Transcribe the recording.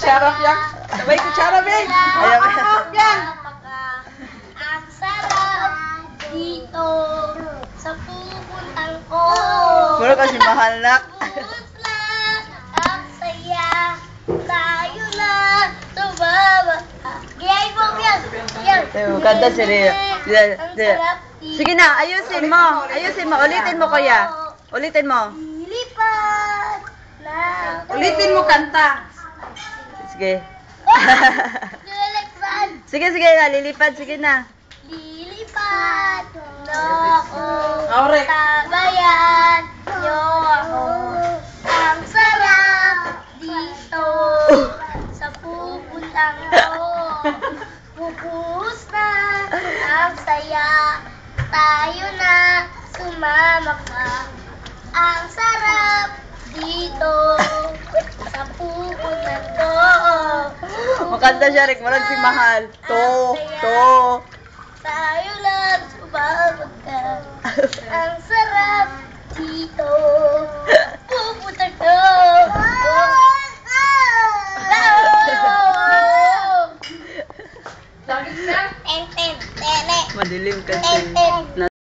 kutsara yan. Sabay kutsara, Ben. Ayaw. Yan. Ang sarap dito sa pupuntan ko. Puro kasi mahal na. Tapos na ang saya. Tayo na sumama. Gayay mo yan. Yan. Kanta si Ria. Ang sarap dito. Sige na, ayusin mo. Ayusin mo. Ulitin mo, kuya. Ulitin mo. Lilipat na. Ulitin mo kanta. Sige. Lilipat. Sige, sige na. Lilipad. Sige na. Lilipat na ako. Aure. Tabayan niyo ako. Ang sarap dito sa pupuntang ko. Bubuhos na ang saya. Tayo na sumama ka. Ang sarap dito sa pupuntang ko. Makanta siya, Rick. Walang si Mahal. To. Tayo lang sumama ka. Ang sarap dito. Pupunta ko. Ten, ten, tele. Madilim Ten, kasi. ten.